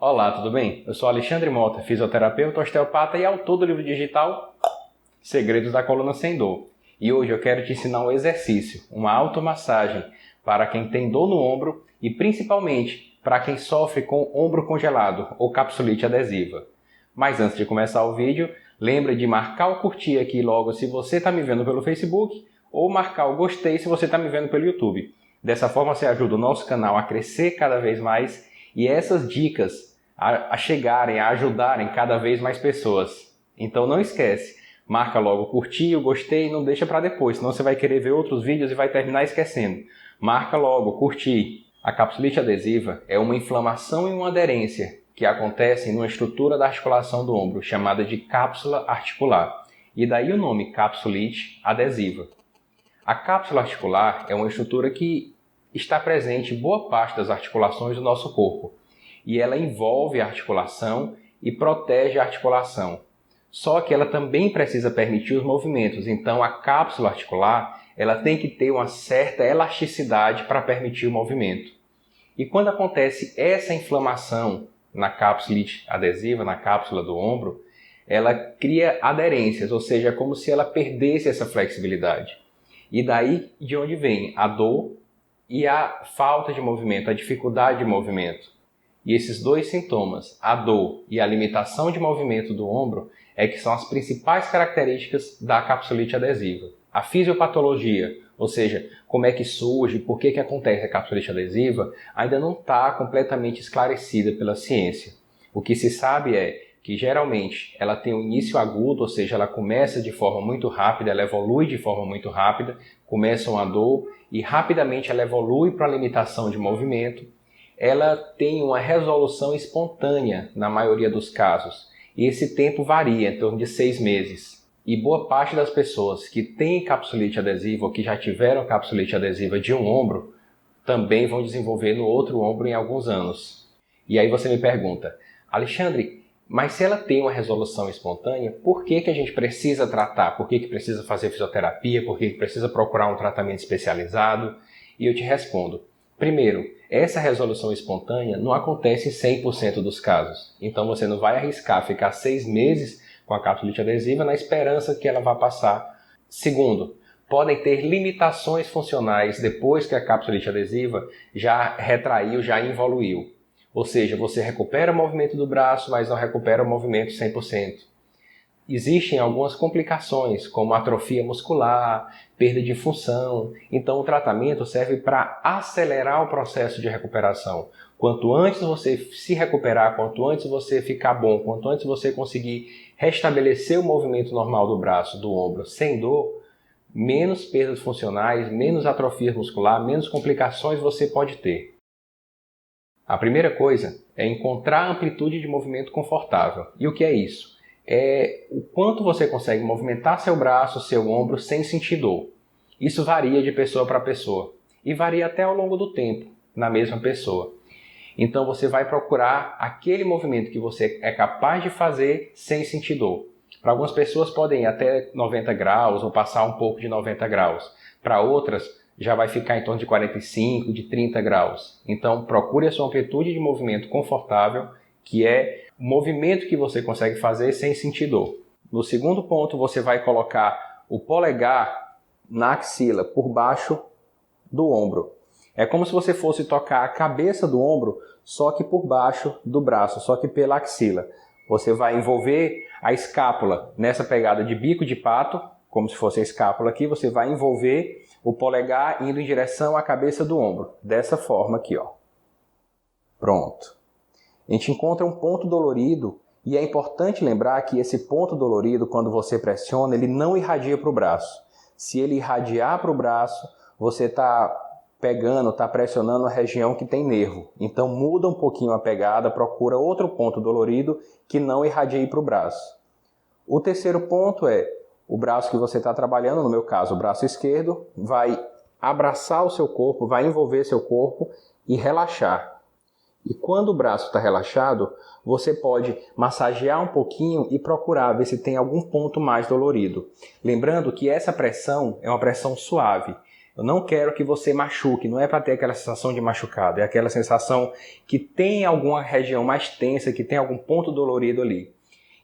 Olá, tudo bem? Eu sou Alexandre Mota, fisioterapeuta, osteopata e autor do livro digital Segredos da Coluna Sem Dor. E hoje eu quero te ensinar um exercício, uma automassagem para quem tem dor no ombro e principalmente para quem sofre com ombro congelado ou capsulite adesiva. Mas antes de começar o vídeo, lembre de marcar o curtir aqui logo se você está me vendo pelo Facebook ou marcar o gostei se você está me vendo pelo YouTube. Dessa forma você ajuda o nosso canal a crescer cada vez mais e essas dicas a chegarem, a ajudarem cada vez mais pessoas. Então não esquece, marca logo o curtir, o gostei e não deixa para depois, senão você vai querer ver outros vídeos e vai terminar esquecendo. Marca logo, curtir. A capsulite adesiva é uma inflamação e uma aderência que acontecem numa estrutura da articulação do ombro, chamada de cápsula articular. E daí o nome capsulite adesiva. A cápsula articular é uma estrutura que está presente em boa parte das articulações do nosso corpo. E ela envolve a articulação e protege a articulação. Só que ela também precisa permitir os movimentos, então a cápsula articular ela tem que ter uma certa elasticidade para permitir o movimento. E quando acontece essa inflamação na capsulite adesiva, na cápsula do ombro, ela cria aderências, ou seja, é como se ela perdesse essa flexibilidade. E daí de onde vem a dor e a falta de movimento, a dificuldade de movimento. E esses dois sintomas, a dor e a limitação de movimento do ombro, é que são as principais características da capsulite adesiva. A fisiopatologia, ou seja, como é que surge, por que acontece a capsulite adesiva, ainda não está completamente esclarecida pela ciência. O que se sabe é que geralmente ela tem um início agudo, ou seja, ela começa de forma muito rápida, ela evolui de forma muito rápida, começa uma dor e rapidamente ela evolui para a limitação de movimento. Ela tem uma resolução espontânea na maioria dos casos e esse tempo varia em torno de 6 meses. E boa parte das pessoas que têm capsulite adesiva ou que já tiveram capsulite adesiva de um ombro também vão desenvolver no outro ombro em alguns anos. E aí você me pergunta, Alexandre, mas se ela tem uma resolução espontânea, por que a gente precisa tratar? Por que precisa fazer fisioterapia? Por que precisa procurar um tratamento especializado? E eu te respondo. Primeiro, essa resolução espontânea não acontece em 100% dos casos. Então você não vai arriscar ficar 6 meses com a capsulite adesiva na esperança que ela vá passar. Segundo, podem ter limitações funcionais depois que a capsulite adesiva já retraiu, já evoluiu. Ou seja, você recupera o movimento do braço, mas não recupera o movimento 100%. Existem algumas complicações, como atrofia muscular, perda de função. Então o tratamento serve para acelerar o processo de recuperação. Quanto antes você se recuperar, quanto antes você ficar bom, quanto antes você conseguir restabelecer o movimento normal do braço, do ombro, sem dor, menos perdas funcionais, menos atrofia muscular, menos complicações você pode ter. A primeira coisa é encontrar a amplitude de movimento confortável. E o que é isso? É o quanto você consegue movimentar seu braço, seu ombro sem sentir dor. Isso varia de pessoa para pessoa e varia até ao longo do tempo na mesma pessoa. Então você vai procurar aquele movimento que você é capaz de fazer sem sentir dor. Para algumas pessoas podem ir até 90 graus ou passar um pouco de 90 graus. Para outras já vai ficar em torno de 45, de 30 graus. Então procure a sua amplitude de movimento confortável, que é o movimento que você consegue fazer sem sentir dor. No segundo ponto, você vai colocar o polegar na axila, por baixo do ombro. É como se você fosse tocar a cabeça do ombro, só que por baixo do braço, só que pela axila. Você vai envolver a escápula nessa pegada de bico de pato, como se fosse a escápula aqui, você vai envolver o polegar indo em direção à cabeça do ombro. Dessa forma aqui, ó. Pronto. A gente encontra um ponto dolorido e é importante lembrar que esse ponto dolorido, quando você pressiona, ele não irradia para o braço. Se ele irradiar para o braço, você está pegando, está pressionando a região que tem nervo. Então muda um pouquinho a pegada, procura outro ponto dolorido que não irradie para o braço. O terceiro ponto é o braço que você está trabalhando, no meu caso o braço esquerdo, vai abraçar o seu corpo, vai envolver seu corpo e relaxar. E quando o braço está relaxado, você pode massagear um pouquinho e procurar ver se tem algum ponto mais dolorido. Lembrando que essa pressão é uma pressão suave. Eu não quero que você machuque, não é para ter aquela sensação de machucado, é aquela sensação que tem alguma região mais tensa, que tem algum ponto dolorido ali.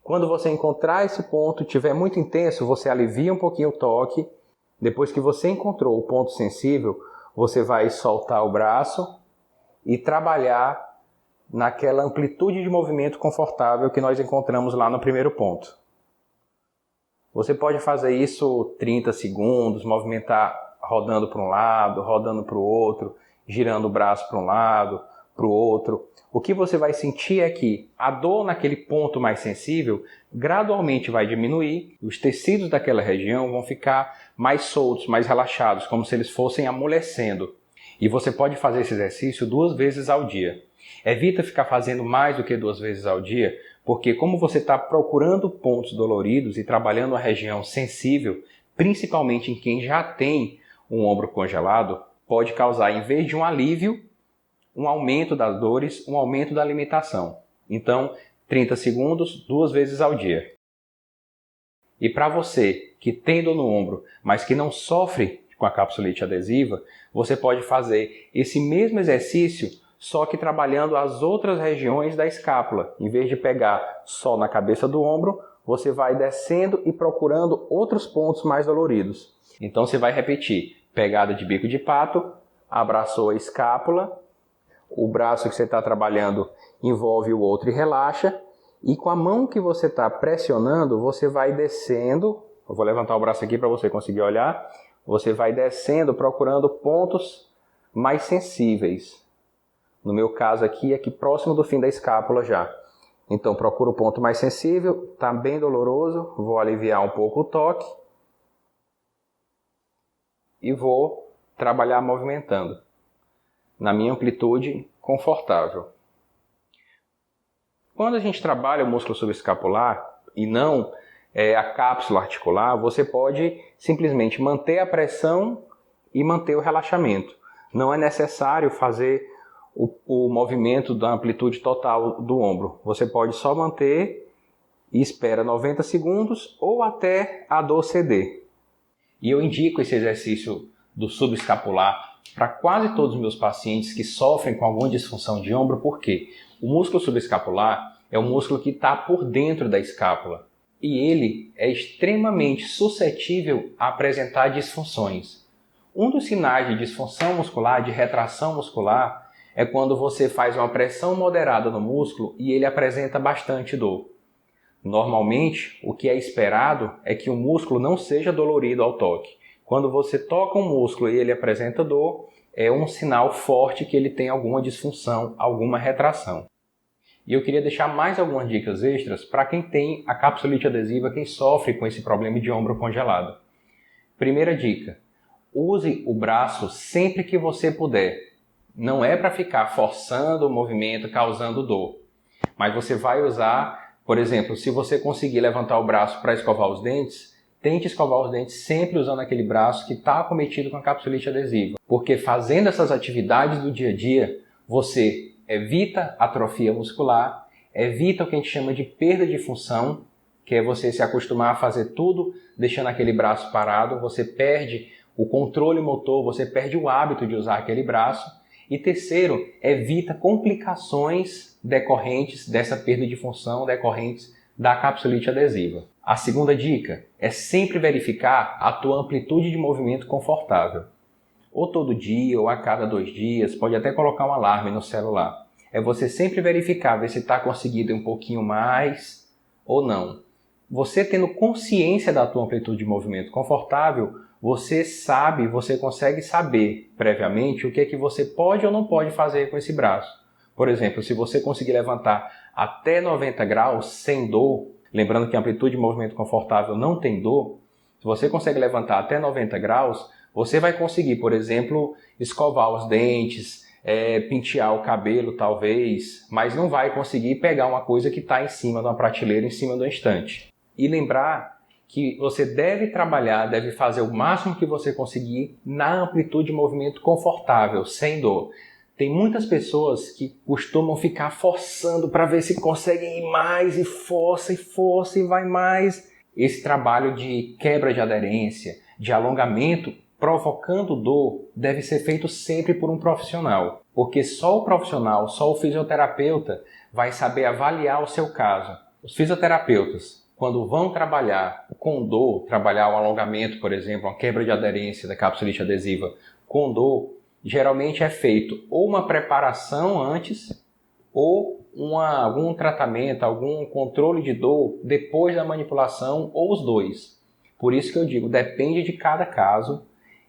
Quando você encontrar esse ponto, estiver muito intenso, você alivia um pouquinho o toque. Depois que você encontrou o ponto sensível, você vai soltar o braço e trabalhar naquela amplitude de movimento confortável que nós encontramos lá no primeiro ponto. Você pode fazer isso 30 segundos, movimentar rodando para um lado, rodando para o outro, girando o braço para um lado, para o outro. O que você vai sentir é que a dor naquele ponto mais sensível gradualmente vai diminuir, os tecidos daquela região vão ficar mais soltos, mais relaxados, como se eles fossem amolecendo. E você pode fazer esse exercício 2 vezes ao dia. Evita ficar fazendo mais do que 2 vezes ao dia, porque como você está procurando pontos doloridos e trabalhando a região sensível, principalmente em quem já tem um ombro congelado, pode causar, em vez de um alívio, um aumento das dores, um aumento da limitação. Então, 30 segundos, 2 vezes ao dia. E para você que tem dor no ombro, mas que não sofre com a capsulite adesiva, você pode fazer esse mesmo exercício, só que trabalhando as outras regiões da escápula. Em vez de pegar só na cabeça do ombro, você vai descendo e procurando outros pontos mais doloridos. Então você vai repetir, pegada de bico de pato, abraçou a escápula, o braço que você está trabalhando envolve o outro e relaxa, e com a mão que você está pressionando, você vai descendo, eu vou levantar o braço aqui para você conseguir olhar, você vai descendo procurando pontos mais sensíveis. No meu caso aqui próximo do fim da escápula já. Então procuro o ponto mais sensível, está bem doloroso, vou aliviar um pouco o toque e vou trabalhar movimentando na minha amplitude confortável. Quando a gente trabalha o músculo subescapular e não a cápsula articular, você pode simplesmente manter a pressão e manter o relaxamento. Não é necessário fazer o movimento da amplitude total do ombro. Você pode só manter e espera 90 segundos ou até a dor ceder. E eu indico esse exercício do subescapular para quase todos os meus pacientes que sofrem com alguma disfunção de ombro, porque o músculo subescapular é um músculo que está por dentro da escápula e ele é extremamente suscetível a apresentar disfunções. Um dos sinais de disfunção muscular, de retração muscular, é quando você faz uma pressão moderada no músculo e ele apresenta bastante dor. Normalmente, o que é esperado é que o músculo não seja dolorido ao toque. Quando você toca um músculo e ele apresenta dor, é um sinal forte que ele tem alguma disfunção, alguma retração. E eu queria deixar mais algumas dicas extras para quem tem a capsulite adesiva, quem sofre com esse problema de ombro congelado. Primeira dica, use o braço sempre que você puder. Não é para ficar forçando o movimento, causando dor. Mas você vai usar, por exemplo, se você conseguir levantar o braço para escovar os dentes, tente escovar os dentes sempre usando aquele braço que está acometido com a capsulite adesiva. Porque fazendo essas atividades do dia a dia, você evita atrofia muscular, evita o que a gente chama de perda de função, que é você se acostumar a fazer tudo deixando aquele braço parado, você perde o controle motor, você perde o hábito de usar aquele braço. E terceiro, evita complicações decorrentes dessa perda de função, decorrentes da capsulite adesiva. A segunda dica é sempre verificar a tua amplitude de movimento confortável. Ou todo dia, ou a cada 2 dias, pode até colocar um alarme no celular. É você sempre verificar, ver se está conseguindo ir um pouquinho mais ou não. Você tendo consciência da tua amplitude de movimento confortável, você sabe, você consegue saber previamente o que é que você pode ou não pode fazer com esse braço. Por exemplo, se você conseguir levantar até 90 graus sem dor, lembrando que a amplitude de movimento confortável não tem dor, se você consegue levantar até 90 graus, você vai conseguir, por exemplo, escovar os dentes, pentear o cabelo talvez, mas não vai conseguir pegar uma coisa que está em cima de uma prateleira, em cima de uma estante. E lembrar que você deve trabalhar, deve fazer o máximo que você conseguir na amplitude de movimento confortável, sem dor. Tem muitas pessoas que costumam ficar forçando para ver se conseguem ir mais e força e vai mais. Esse trabalho de quebra de aderência, de alongamento, provocando dor deve ser feito sempre por um profissional, porque só o profissional, só o fisioterapeuta vai saber avaliar o seu caso. Os fisioterapeutas, quando vão trabalhar com dor, trabalhar um alongamento, por exemplo, uma quebra de aderência da capsulite adesiva com dor, geralmente é feito ou uma preparação antes ou algum tratamento, algum controle de dor depois da manipulação ou os dois. Por isso que eu digo, depende de cada caso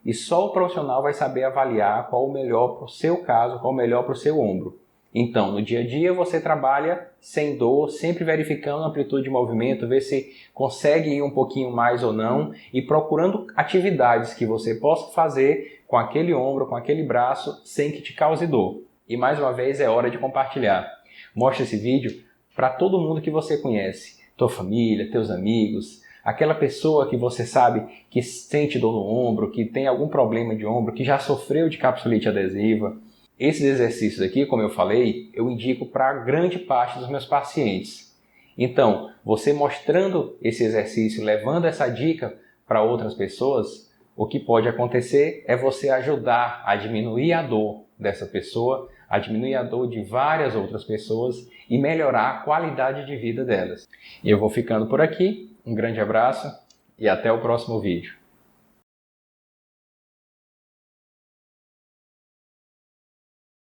e só o profissional vai saber avaliar qual o melhor para o seu caso, qual o melhor para o seu ombro. Então, no dia a dia você trabalha sem dor, sempre verificando a amplitude de movimento, ver se consegue ir um pouquinho mais ou não e procurando atividades que você possa fazer com aquele ombro, com aquele braço, sem que te cause dor. E mais uma vez é hora de compartilhar. Mostre esse vídeo para todo mundo que você conhece, tua família, teus amigos, aquela pessoa que você sabe que sente dor no ombro, que tem algum problema de ombro, que já sofreu de capsulite adesiva. Esses exercícios aqui, como eu falei, eu indico para grande parte dos meus pacientes. Então, você mostrando esse exercício, levando essa dica para outras pessoas, o que pode acontecer é você ajudar a diminuir a dor dessa pessoa, a diminuir a dor de várias outras pessoas e melhorar a qualidade de vida delas. E eu vou ficando por aqui. Um grande abraço e até o próximo vídeo.